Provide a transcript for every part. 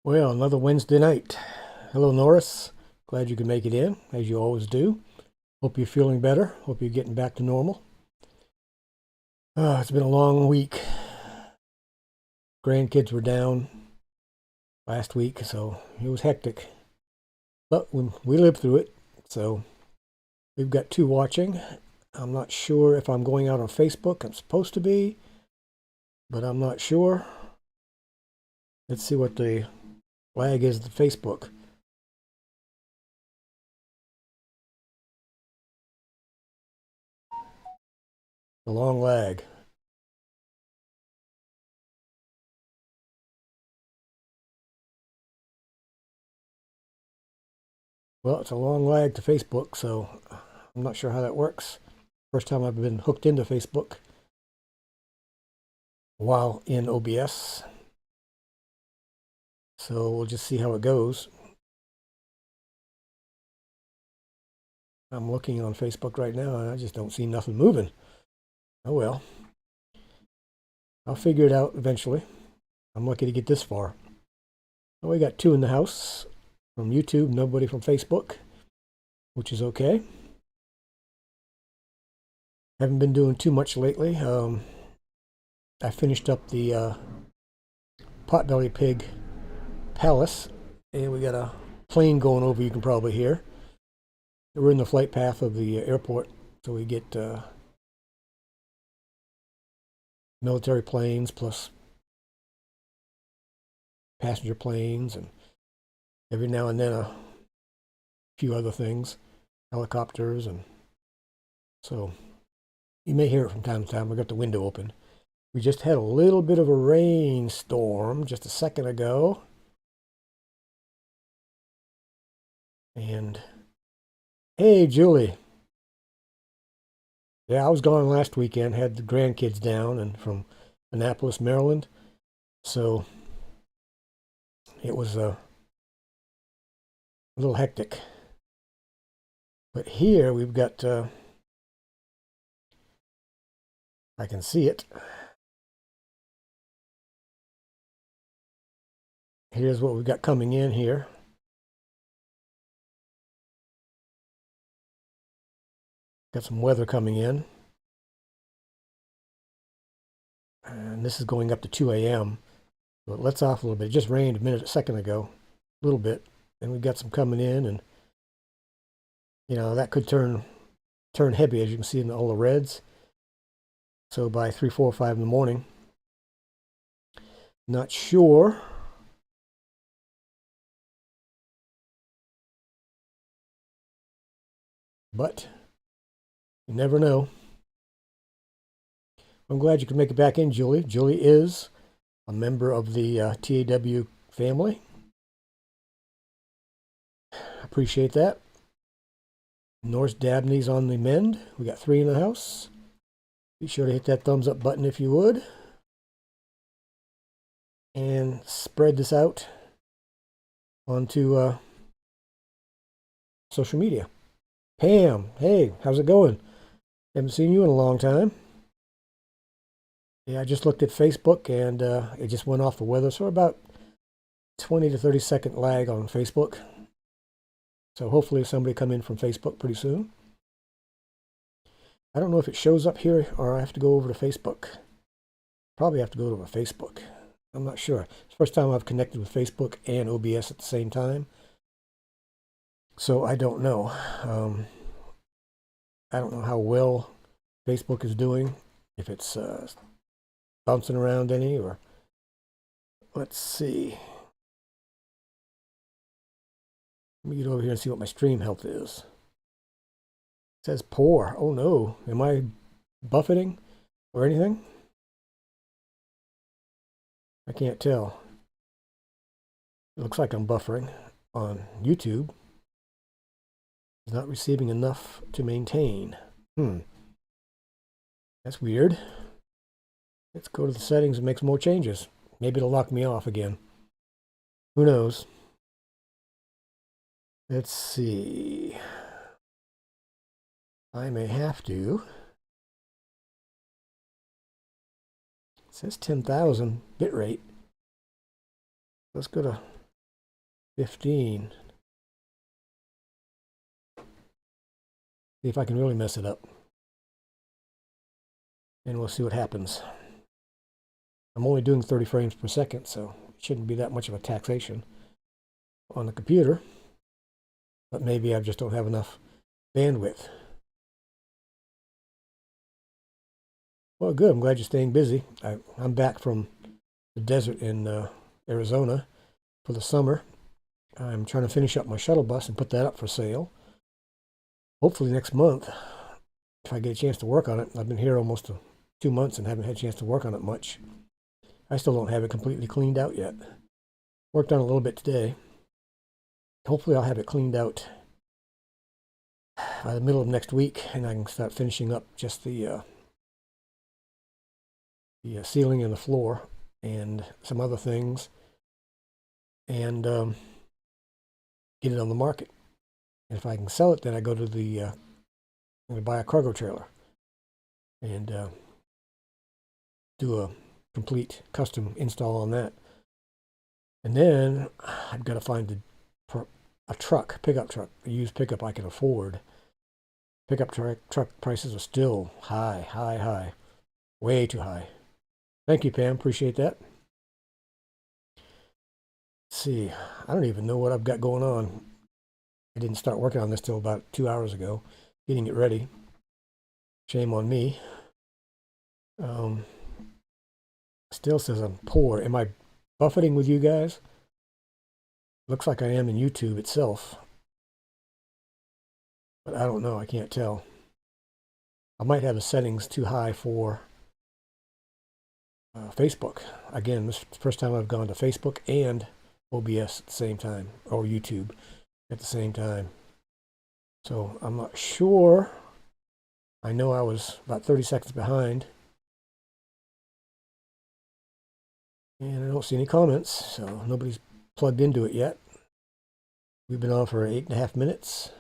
Well, another Wednesday night. Hello, Norris. Glad you could make it in, as you always do. Hope you're feeling better. Hope you're getting back to normal. It's been a long week. Grandkids were down last week, so it was hectic. But we lived through it, so we've got two watching. I'm not sure if I'm going out on Facebook. I'm supposed to be, but I'm not sure. Let's see what the flag is to Facebook. A long lag. Well, it's a long lag to Facebook, so I'm not sure how that works. First time I've been hooked into Facebook while in OBS. So we'll just see how it goes. I'm looking on Facebook right now and I just don't see nothing moving. Oh well. I'll figure it out eventually. I'm lucky to get this far. Well, we got two in the house from YouTube, nobody from Facebook, which is okay. Haven't been doing too much lately. I finished up the Potbelly Pig Palace, and we got a plane going over, you can probably hear. We're in the flight path of the airport, so we get military planes plus passenger planes, and every now and then a few other things, helicopters, and so you may hear it from time to time. I got the window open. We just had a little bit of a rainstorm just a second ago, and hey, Julie. Yeah, I was gone last weekend, had the grandkids down and from Annapolis, Maryland. So it was a little hectic. But here we've got, I can see it. Here's what we've got coming in here. Got some weather coming in. And this is going up to 2 a.m. So it lets off a little bit. It just rained a second ago. A little bit. And we've got some coming in, and that could turn heavy, as you can see in all the reds. So by 3, 4, 5 in the morning. Not sure. But you never know. I'm glad you could make it back in, Julie. Julie is a member of the TAW family. Appreciate that. Norse Dabney's on the mend. We got 3 in the house. Be sure to hit that thumbs up button if you would. And spread this out onto social media. Pam, hey, how's it going? Haven't seen you in a long time. Yeah, I just looked at Facebook and it just went off the weather. So about 20 to 30-second lag on Facebook. So hopefully somebody come in from Facebook pretty soon. I don't know if it shows up here or I have to go over to Facebook. Probably have to go to Facebook. I'm not sure. It's the first time I've connected with Facebook and OBS at the same time. So I don't know. I don't know how well Facebook is doing. If it's bouncing around any, or let's see. Let me get over here and see what my stream health is. It says poor. Oh no. Am I buffeting or anything? I can't tell. It looks like I'm buffering on YouTube. It's not receiving enough to maintain. That's weird. Let's go to the settings and make some more changes. Maybe it'll lock me off again. Who knows? Let's see. I may have to. It says 10,000 bitrate. Let's go to 15. See if I can really mess it up. And we'll see what happens. I'm only doing 30 frames per second, so it shouldn't be that much of a taxation on the computer. But maybe I just don't have enough bandwidth. Well, good. I'm glad you're staying busy. I'm back from the desert in Arizona for the summer. I'm trying to finish up my shuttle bus and put that up for sale. Hopefully next month, if I get a chance to work on it. I've been here almost 2 months and haven't had a chance to work on it much. I still don't have it completely cleaned out yet. Worked on it a little bit today. Hopefully I'll have it cleaned out by the middle of next week, and I can start finishing up just the ceiling and the floor and some other things, and get it on the market. And if I can sell it, then I go to the I'm going to buy a cargo trailer and do a complete custom install on that. And then I've got to find a truck, pickup truck, a used pickup I can afford. Pickup truck prices are still high, way too high. Thank you, Pam. Appreciate that. Let's see, I don't even know what I've got going on. I didn't start working on this till about 2 hours ago, getting it ready. Shame on me. Still says I'm poor. Am I buffeting with you guys? Looks like I am in YouTube itself. But I don't know. I can't tell. I might have the settings too high for Facebook. Again, this is the first time I've gone to Facebook and OBS at the same time, or YouTube at the same time. So I'm not sure. I know I was about 30 seconds behind. And I don't see any comments, so nobody's plugged into it yet. We've been on for 8.5 minutes.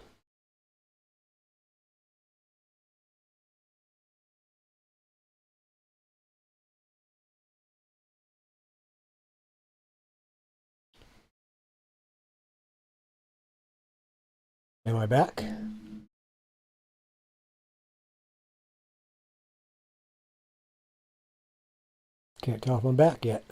Am I back? Can't tell if I'm back yet.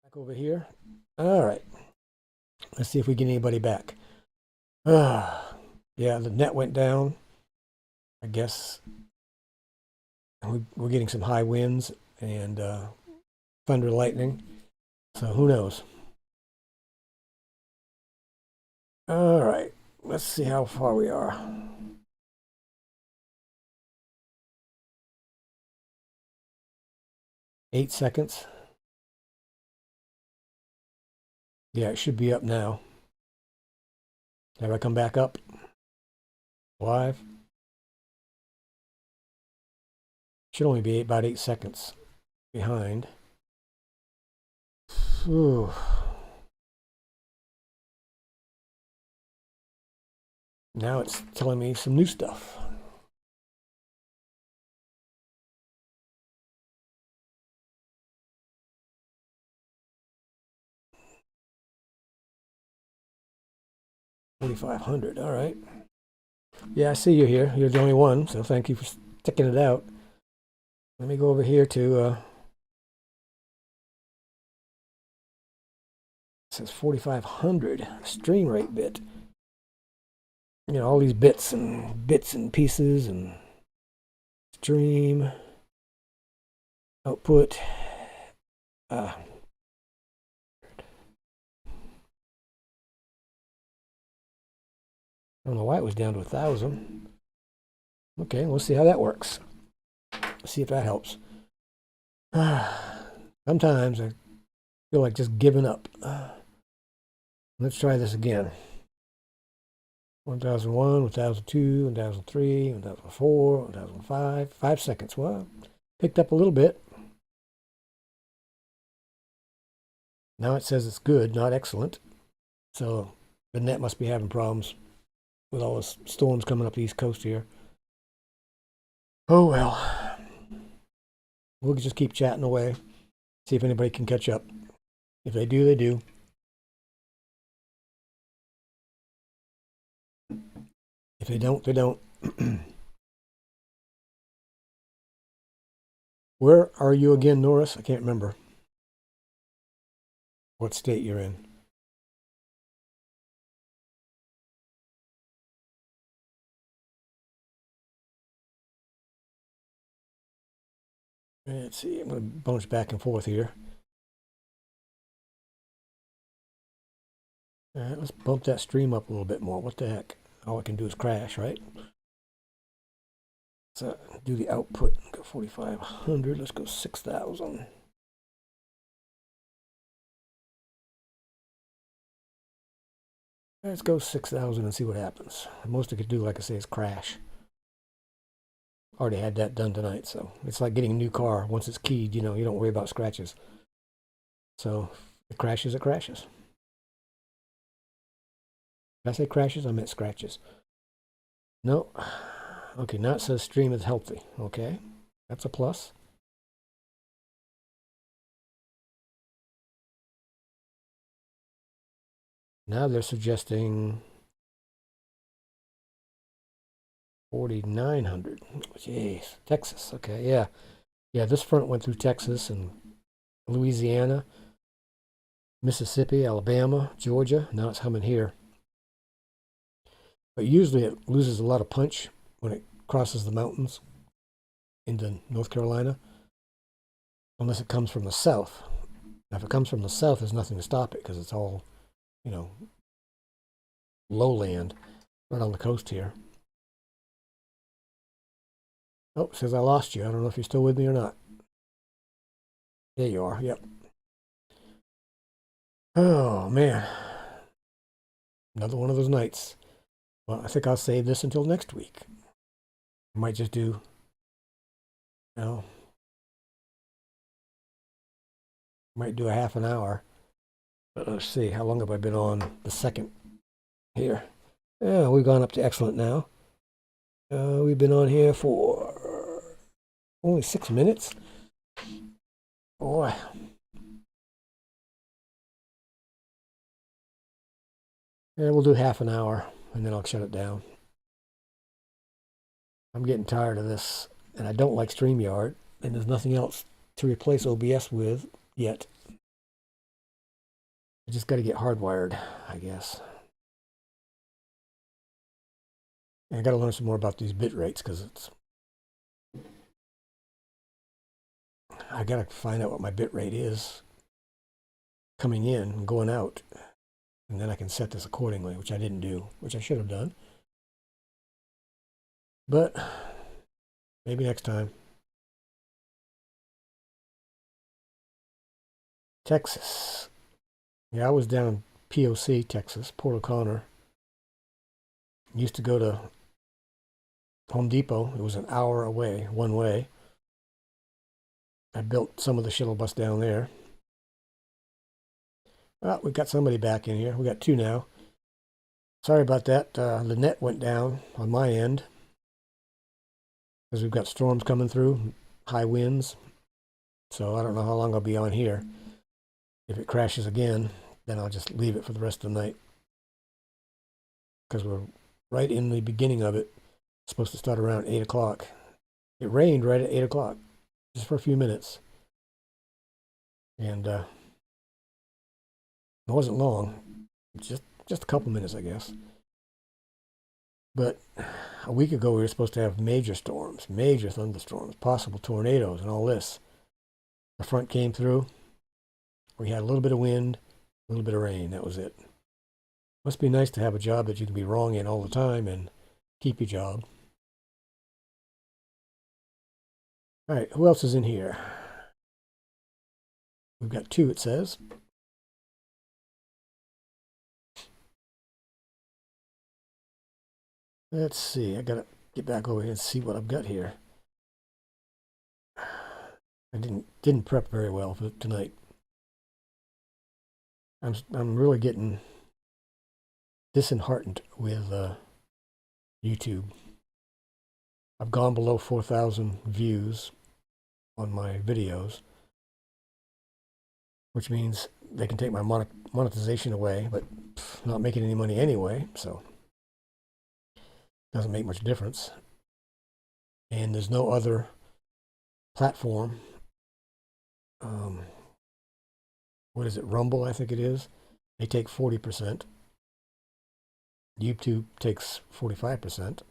Back over here. All right. Let's see if we get anybody back. Yeah, the net went down. I guess we're getting some high winds and thunder, lightning. So who knows? All right. Let's see how far we are. Eight seconds. Yeah, it should be up now. Have I come back up? Live? Should only be about 8 seconds behind. Whew. Now it's telling me some new stuff. $4,500. All right. Yeah, I see you here. You're the only one, so thank you for sticking it out. Let me go over here to, it says 4,500 stream rate bit. You know, all these bits and pieces and stream, output. I don't know why it was down to 1,000. Okay, we'll see how that works. See if that helps. Sometimes I feel like just giving up. Let's try this again. 1001, 1002, 1003, 1004, 1005. 5 seconds. Well, picked up a little bit. Now it says it's good, not excellent. So the net must be having problems with all the storms coming up the East Coast here. Oh well. We'll just keep chatting away. See if anybody can catch up. If they do, they do. If they don't, they don't. Where are you again, Norris? I can't remember what state you're in. Let's see. I'm going to bounce back and forth here. All right, let's bump that stream up a little bit more. What the heck? All I can do is crash, right? So do the output. Go 4,500. Let's go 6,000. Let's go 6,000 and see what happens. The most I could do, like I say, is crash. Already had that done tonight, so it's like getting a new car. Once it's keyed, you know, you don't worry about scratches. So if it crashes, it crashes. Did I say crashes? I meant scratches. No. Okay, now it says stream is healthy. Okay, that's a plus. Now they're suggesting 4,900. Jeez, Texas. Okay, yeah. Yeah, this front went through Texas and Louisiana, Mississippi, Alabama, Georgia. Now it's coming here. But usually it loses a lot of punch when it crosses the mountains into North Carolina, unless it comes from the south. Now, if it comes from the south, there's nothing to stop it because it's all, you know, lowland right on the coast here. Oh, it says I lost you. I don't know if you're still with me or not. There you are. Yep. Oh, man. Another one of those nights. Well, I think I'll save this until next week. I might just do, you know, might do a half an hour. But let's see, how long have I been on the second here? Yeah, we've gone up to excellent now. We've been on here for only 6 minutes. Boy. Yeah, we'll do half an hour and then I'll shut it down. I'm getting tired of this, and I don't like StreamYard, and there's nothing else to replace OBS with yet. I just got to get hardwired, I guess. And I got to learn some more about these bit rates because I got to find out what my bit rate is coming in and going out, and then I can set this accordingly, which I didn't do, which I should have done. But maybe next time. Texas. Yeah, I was down in POC, Texas, Port O'Connor. Used to go to Home Depot. It was an hour away, one way. I built some of the shuttle bus down there. Well, we've got somebody back in here. We got two now. Sorry about that. The net went down on my end because we've got storms coming through, high winds. So I don't know how long I'll be on here. If it crashes again, then I'll just leave it for the rest of the night because we're right in the beginning of it. It's supposed to start around 8 o'clock. It rained right at 8 o'clock, just for a few minutes. And it wasn't long, just a couple minutes, I guess. But a week ago, we were supposed to have major storms, major thunderstorms, possible tornadoes, and all this. The front came through. We had a little bit of wind, a little bit of rain. That was it. Must be nice to have a job that you can be wrong in all the time and keep your job. All right, who else is in here? We've got two, it says. Let's see. I gotta get back over here and see what I've got here. I didn't prep very well for tonight. I'm really getting disheartened with YouTube. I've gone below 4,000 views on my videos, which means they can take my monetization away, but not making any money anyway, so doesn't make much difference. And there's no other platform. What is it? Rumble, I think it is. They take 40%. YouTube takes 45%.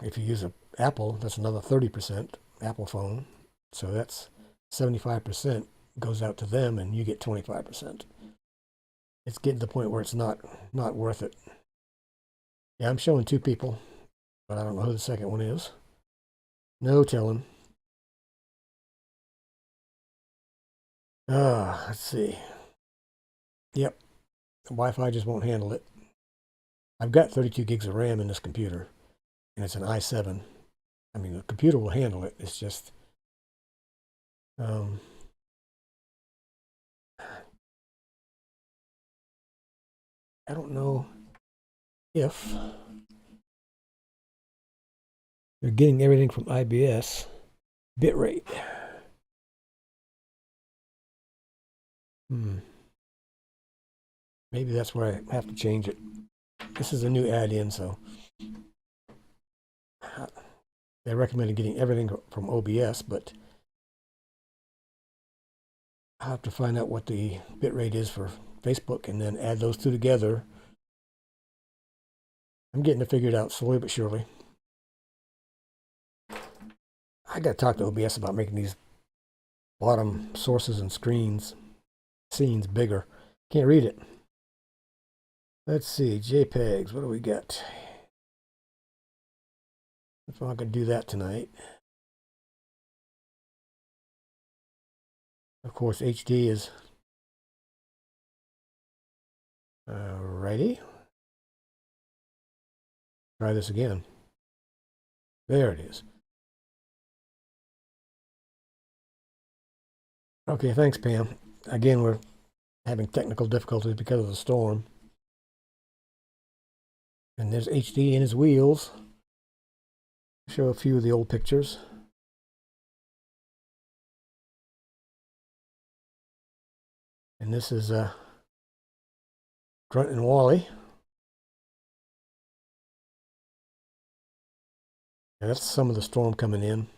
If you use an Apple, that's another 30%. Apple phone, so that's 75% goes out to them, and you get 25%. It's getting to the point where it's not worth it. Yeah, I'm showing two people, but I don't know who the second one is. No telling. Let's see. Yep, the Wi-Fi just won't handle it. I've got 32 gigs of RAM in this computer, and it's an i7. I mean, the computer will handle it. It's just, I don't know if they're getting everything from IBS bitrate. Maybe that's where I have to change it. This is a new add-in, so they recommended getting everything from OBS, but I'll have to find out what the bitrate is for Facebook and then add those two together. I'm getting it figured out slowly but surely. I got to talk to OBS about making these bottom sources and scenes bigger. Can't read it. Let's see, JPEGs, what do we got? If I could do that tonight. Of course, HD is righty. Try this again. There it is. Okay, thanks, Pam. Again, we're having technical difficulties because of the storm. And there's HD in his wheels. Show a few of the old pictures. And this is Grunt and Wally. And that's some of the storm coming in.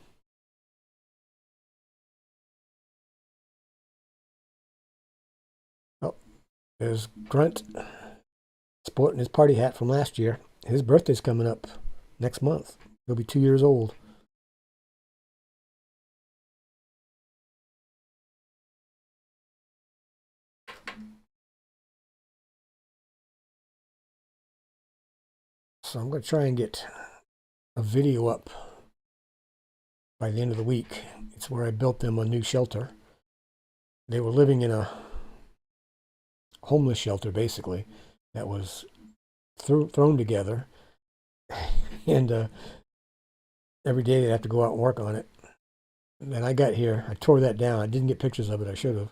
Oh, there's Grunt sporting his party hat from last year. His birthday's coming up next month. He'll be 2 years old. So I'm going to try and get a video up by the end of the week. It's where I built them a new shelter. They were living in a homeless shelter, basically, that was thrown together. And every day they'd have to go out and work on it. And then I got here, I tore that down. I didn't get pictures of it, I should have.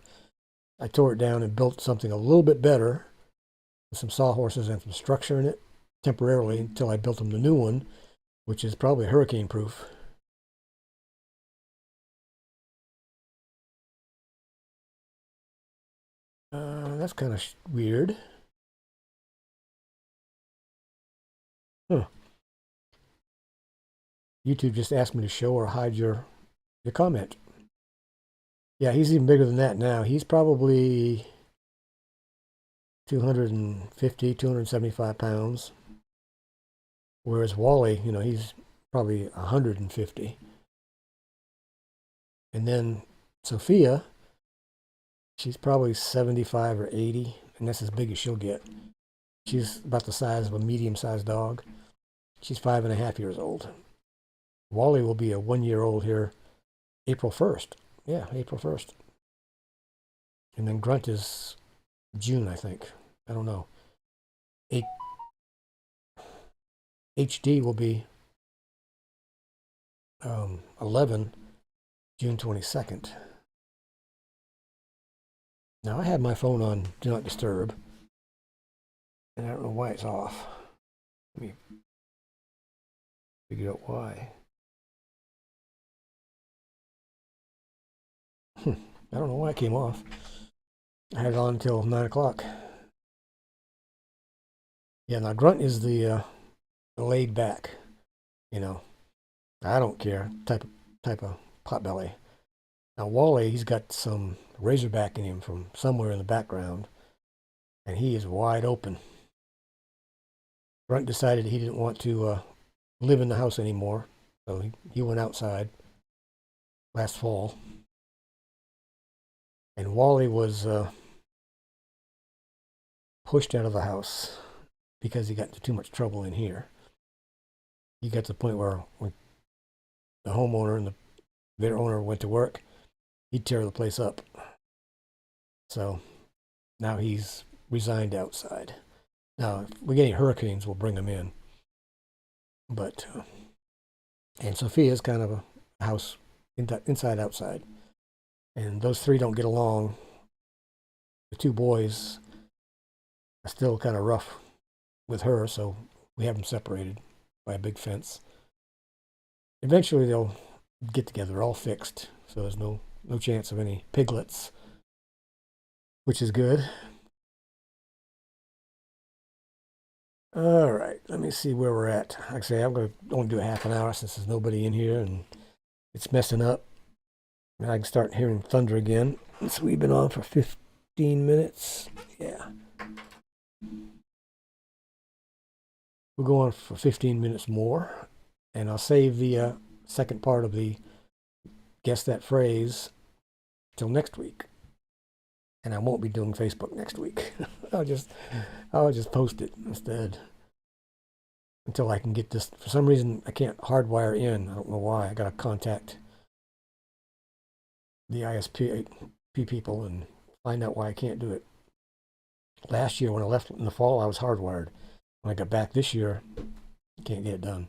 I tore it down and built something a little bit better with some sawhorses and some structure in it temporarily until I built them the new one, which is probably hurricane proof. That's kind of weird. Huh. YouTube just asked me to show or hide your comment. Yeah, he's even bigger than that now. He's probably 250, 275 pounds. Whereas Wally, he's probably 150. And then Sophia, she's probably 75 or 80, and that's as big as she'll get. She's about the size of a medium-sized dog. She's 5.5 years old. Wally will be a 1-year-old here April 1st. Yeah, April 1st. And then Grunt is June, I think. I don't know. HD will be 11, June 22nd. Now, I have my phone on Do Not Disturb, and I don't know why it's off. Let me figure out why. I don't know why it came off. I had it on until 9 o'clock. Yeah, now Grunt is the laid back, I don't care type of potbelly. Now Wally, he's got some razorback in him from somewhere in the background, and he is wide open. Grunt decided he didn't want to live in the house anymore, so he went outside last fall. And Wally was pushed out of the house because he got into too much trouble in here. He got to the point where when the homeowner and their owner went to work, he'd tear the place up. So now he's resigned outside. Now, if we get any hurricanes, we'll bring him in. But, and Sophia's kind of a house inside, outside. And those three don't get along. The two boys are still kind of rough with her, so we have them separated by a big fence. Eventually they'll get together, all fixed, so there's no chance of any piglets, which is good. All right, let me see where we're at. Like I say, I'm going to only do a half an hour since there's nobody in here and it's messing up. Now I can start hearing thunder again. So we've been on for 15 minutes. Yeah. We'll go on for 15 minutes more, and I'll save the second part of the Guess That Phrase till next week. And I won't be doing Facebook next week. I'll just post it instead until I can get this. For some reason, I can't hardwire in. I don't know why. I got to contact the ISP people and find out why I can't do it. Last year, when I left in the fall, I was hardwired. When I got back this year, I can't get it done.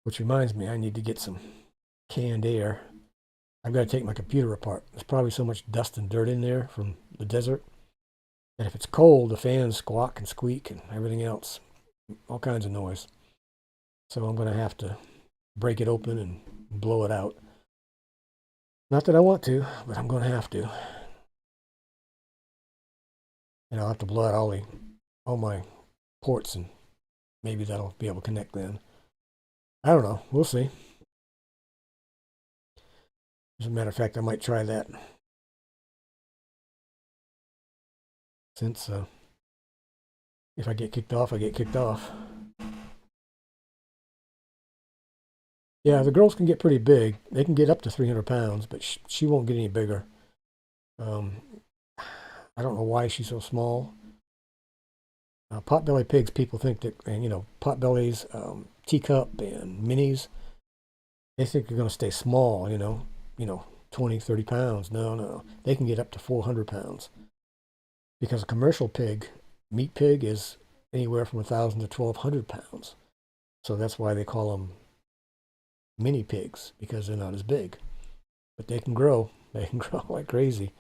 Which reminds me, I need to get some canned air. I've got to take my computer apart. There's probably so much dust and dirt in there from the desert that if it's cold, the fans squawk and squeak and everything else. All kinds of noise. So I'm going to have to break it open and blow it out. Not that I want to, but I'm going to have to. And I'll have to blow out all my ports, and maybe that'll be able to connect then. I don't know. We'll see. As a matter of fact, I might try that. Since if I get kicked off, I get kicked off. Yeah, the girls can get pretty big. They can get up to 300 pounds, but she won't get any bigger. I don't know why she's so small. Potbelly pigs, people think that, and potbellies, teacup and minis, they think they're going to stay small, 20, 30 pounds. No. They can get up to 400 pounds. Because a commercial pig, meat pig, is anywhere from 1,000 to 1,200 pounds. So that's why they call them mini pigs, because they're not as big. But they can grow. They can grow like crazy.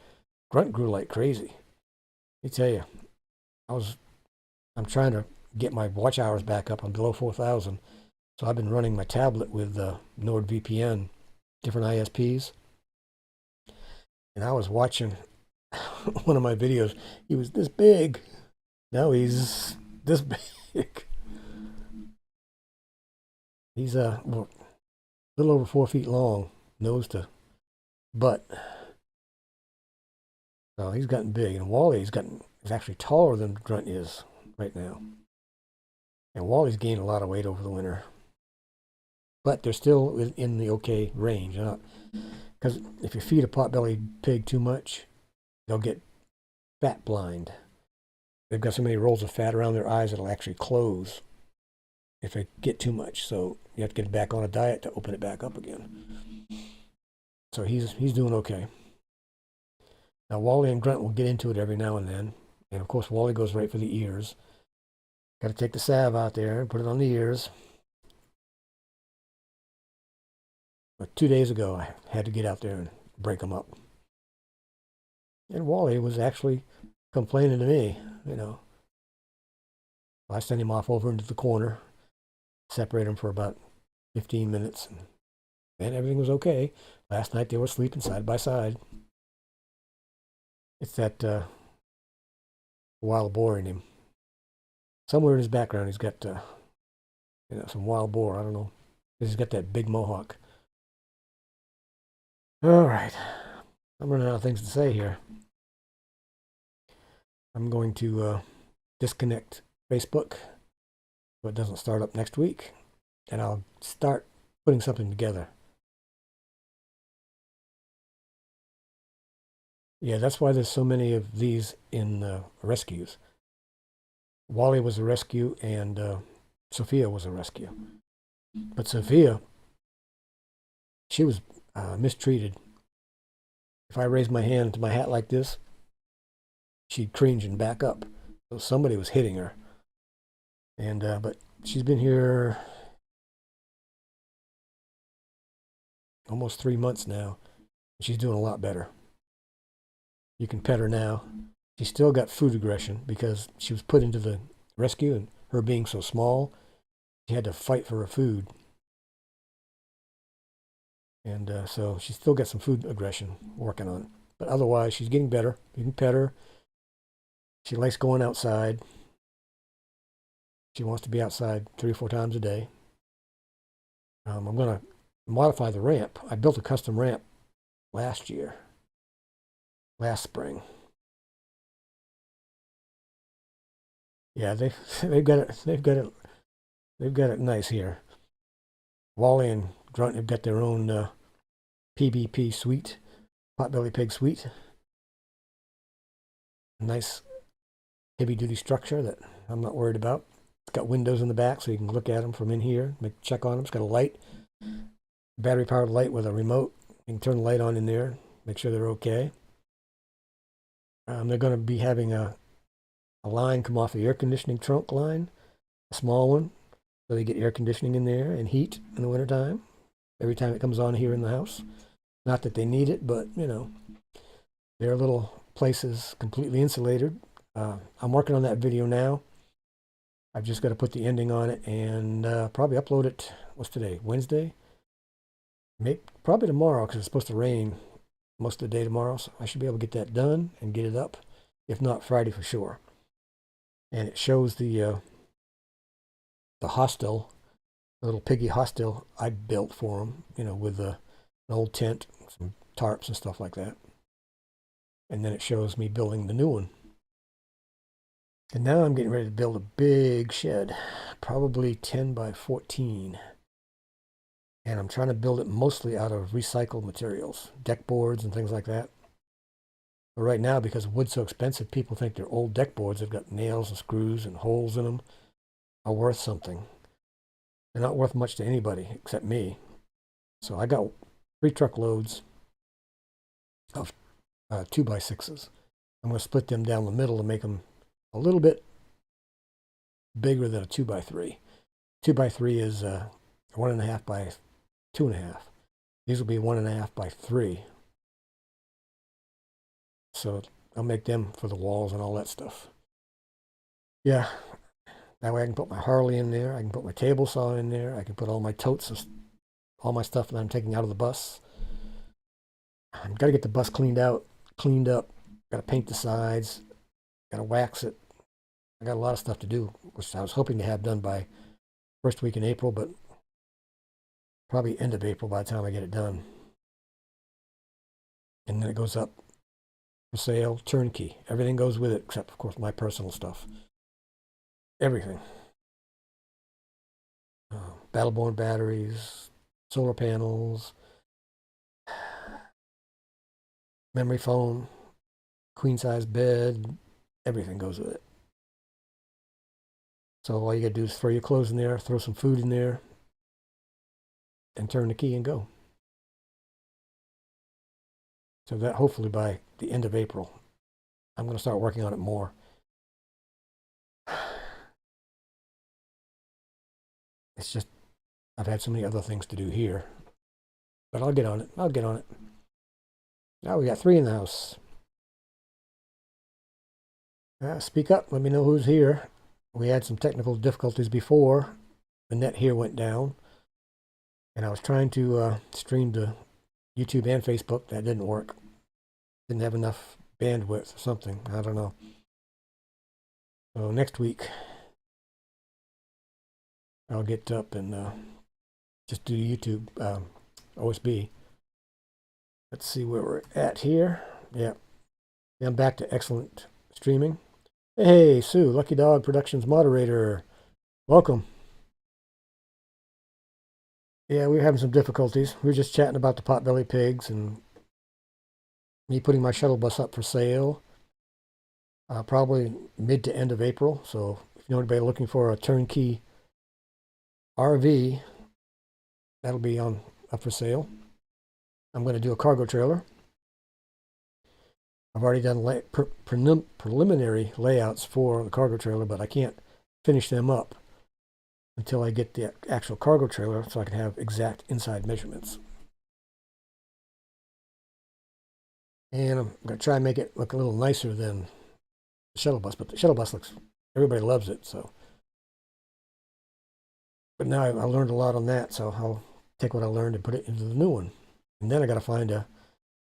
Grunt grew like crazy. Let me tell you, I'm trying to get my watch hours back up. I'm below 4,000. So I've been running my tablet with NordVPN, different ISPs. And I was watching one of my videos. He was this big. Now he's this big. He's well, a little over 4 feet long, nose to butt. So he's gotten big, and Wally's is actually taller than Grunt is right now. And Wally's gained a lot of weight over the winter, but they're still in the okay range. Because if you feed a pot-bellied pig too much, they'll get fat blind. They've got so many rolls of fat around their eyes it'll actually close if they get too much. So you have to get back on a diet to open it back up again. So he's doing okay. Now Wally and Grunt will get into it every now and then, and of course Wally goes right for the ears. Got to take the salve out there and put it on the ears. But 2 days ago I had to get out there and break them up. And Wally was actually complaining to me, I sent him off over into the corner, separate him for about 15 minutes, and everything was okay. Last night they were sleeping side by side. It's that wild boar in him. Somewhere in his background he's got some wild boar. I don't know. He's got that big mohawk. All right. I'm running out of things to say here. I'm going to disconnect Facebook so it doesn't start up next week, and I'll start putting something together. Yeah, that's why there's so many of these in rescues. Wally was a rescue, and Sophia was a rescue. But Sophia, she was mistreated. If I raised my hand to my hat like this, she'd cringe and back up. So somebody was hitting her. And but she's been here almost 3 months now. She's doing a lot better. You can pet her now. She's still got food aggression because she was put into the rescue, and her being so small, she had to fight for her food. And so she's still got some food aggression working on. But otherwise, she's getting better. You can pet her. She likes going outside. She wants to be outside 3 or 4 times a day. I'm going to modify the ramp. I built a custom ramp last spring. Yeah, they've got it nice here. Wally and Grunt have got their own PBP suite, potbelly pig suite. Nice heavy-duty structure that I'm not worried about. It's got windows in the back so you can look at them from in here, check on them. It's got a light, battery-powered light with a remote. You can turn the light on in there, make sure they're okay. They're going to be having a line come off the air conditioning trunk line, a small one, so they get air conditioning in there and heat in the wintertime every time it comes on here in the house. Not that they need it, but, their little place is completely insulated. I'm working on that video now. I've just got to put the ending on it and probably upload it. What's today? Wednesday? Maybe, probably tomorrow because it's supposed to rain most of the day tomorrow. So I should be able to get that done and get it up. If not, Friday for sure. And it shows the hostel, the little piggy hostel I built for them, with an old tent, some tarps and stuff like that. And then it shows me building the new one. And now I'm getting ready to build a big shed, probably 10 by 14. And I'm trying to build it mostly out of recycled materials, deck boards and things like that. But right now, because wood's so expensive, people think their old deck boards have got nails and screws and holes in them are worth something. They're not worth much to anybody except me. So I got 3 truckloads of 2x6s. I'm going to split them down the middle to make them a little bit bigger than a 2x3. 2x3 is 1.5 by 2.5. These will be 1.5 by 3. So I'll make them for the walls and all that stuff. Yeah, that way I can put my Harley in there. I can put my table saw in there. I can put all my totes, all my stuff that I'm taking out of the bus. I've got to get the bus cleaned up. Got to paint the sides. Got to wax it. I got a lot of stuff to do, which I was hoping to have done by first week in April, but Probably end of April by the time I get it done. And then it goes up for sale, turnkey. Everything goes with it, except, of course, my personal stuff. Everything. Battleborn batteries, solar panels, memory foam, queen size bed, everything goes with it. So all you gotta do is throw your clothes in there, throw some food in there, and turn the key and go. So that hopefully by the end of April, I'm gonna start working on it more. It's just I've had so many other things to do here, but I'll get on it. I'll get on it. Now we got 3 in the house. Speak up. Let me know who's here. We had some technical difficulties before. The net here went down, and I was trying to stream to YouTube and Facebook. That didn't work. Didn't have enough bandwidth or something. I don't know. So next week, I'll get up and just do YouTube OSB. Let's see where we're at here. Yeah, I'm back to excellent streaming. Hey, Sue, Lucky Dog Productions moderator. Welcome. Yeah, we were having some difficulties. We were just chatting about the potbelly pigs and me putting my shuttle bus up for sale. Probably mid to end of April. So if you know anybody looking for a turnkey RV, that'll be up for sale. I'm going to do a cargo trailer. I've already done preliminary layouts for the cargo trailer, but I can't finish them up until I get the actual cargo trailer so I can have exact inside measurements. And I'm going to try and make it look a little nicer than the shuttle bus, but the shuttle bus everybody loves it, so. But now I learned a lot on that, so I'll take what I learned and put it into the new one. And then I got to find a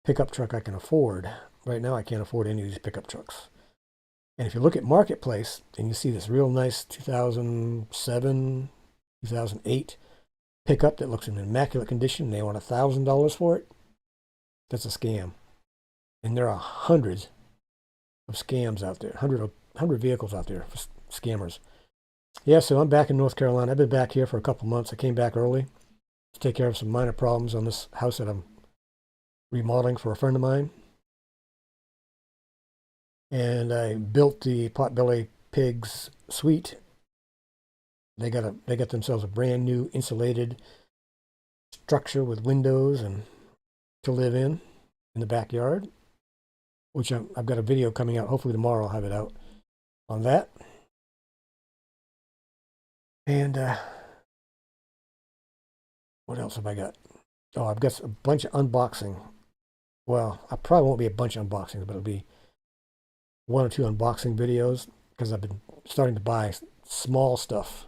pickup truck I can afford. Right now I can't afford any of these pickup trucks. And if you look at Marketplace and you see this real nice 2007, 2008 pickup that looks in immaculate condition, and they want $1,000 for it, that's a scam. And there are hundreds of scams out there, 100 vehicles out there for scammers. Yeah, so I'm back in North Carolina. I've been back here for a couple months. I came back early to take care of some minor problems on this house that I'm remodeling for a friend of mine. And I built the Potbelly Pigs suite. They got themselves a brand new insulated structure with windows and to live in the backyard, which I've got a video coming out. Hopefully tomorrow I'll have it out on that. And what else have I got? Oh, I've got a bunch of unboxing. Well, I probably won't be a bunch of unboxings, but it'll be 1 or 2 unboxing videos because I've been starting to buy small stuff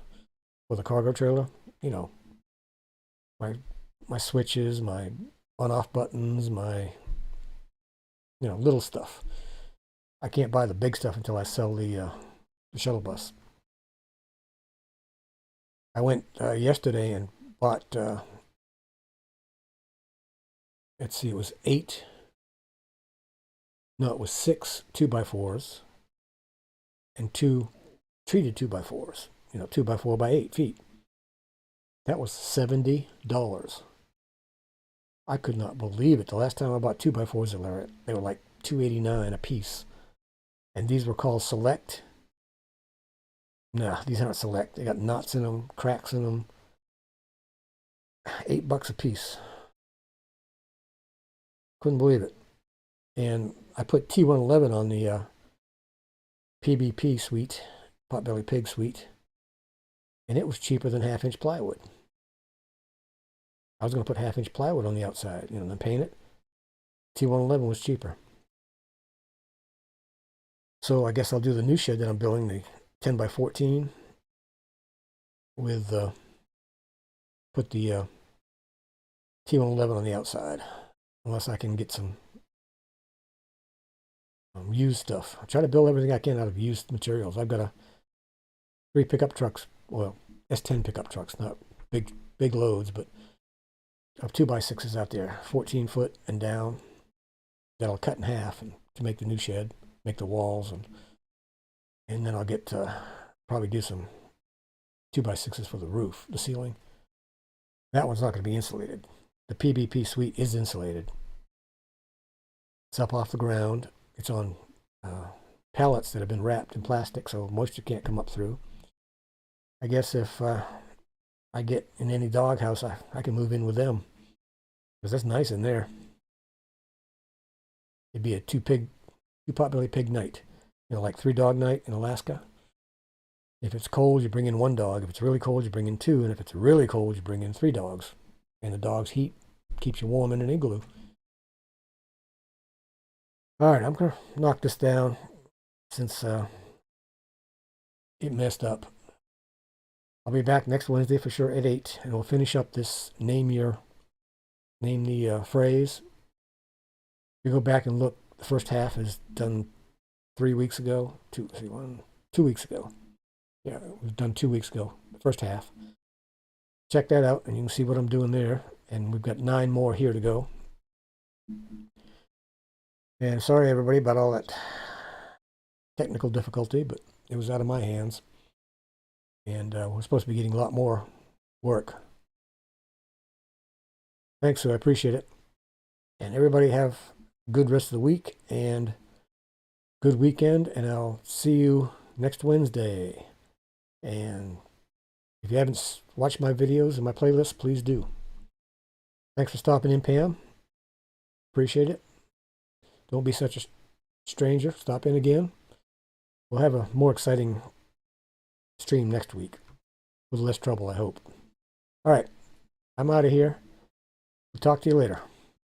for the cargo trailer. You know, my switches, my on-off buttons, my little stuff. I can't buy the big stuff until I sell the shuttle bus. I went yesterday and bought. Let's see, it was 8. No, it was 6 2x4s and 2 treated 2x4s. 2x4 by 8 feet. That was $70. I could not believe it. The last time I bought 2x4s, they were like $2.89 a piece. And these were called Select. Nah, these aren't Select. They got knots in them, cracks in them. $8 a piece. Couldn't believe it. And I put T111 on the PBP suite, Potbelly Pig suite, and it was cheaper than 1/2-inch plywood. I was going to put 1/2-inch plywood on the outside, then paint it. T111 was cheaper. So I guess I'll do the new shed that I'm building, the 10x14, with put the T111 on the outside, unless I can get some used stuff. I try to build everything I can out of used materials. I've got 3 pickup trucks, well, S10 pickup trucks, not big loads, but of 2x6s out there, 14 foot and down, that I'll cut in half and to make the new shed, make the walls, and then I'll get probably do some 2x6s for the roof, the ceiling. That one's not going to be insulated. The PVP suite is insulated. It's up off the ground. It's on pallets that have been wrapped in plastic, so moisture can't come up through. I guess if I get in any doghouse, I can move in with them, because that's nice in there. It'd be a two potbelly pig night, like 3-dog night in Alaska. If it's cold, you bring in 1 dog. If it's really cold, you bring in 2. And if it's really cold, you bring in 3 dogs. And the dog's heat keeps you warm in an igloo. All right, I'm going to knock this down since it messed up. I'll be back next Wednesday for sure at 8, and we'll finish up this name the phrase. If you go back and look, the first half is done 3 weeks ago. 2 weeks ago. Yeah, it was done 2 weeks ago, the first half. Check that out, and you can see what I'm doing there. And we've got 9 more here to go. And sorry, everybody, about all that technical difficulty, but it was out of my hands. And we're supposed to be getting a lot more work. Thanks, Sue. I appreciate it. And everybody have a good rest of the week and good weekend. And I'll see you next Wednesday. And if you haven't watched my videos and my playlist, please do. Thanks for stopping in, Pam. Appreciate it. Don't be such a stranger. Stop in again. We'll have a more exciting stream next week with less trouble, I hope. All right. I'm out of here. We'll talk to you later.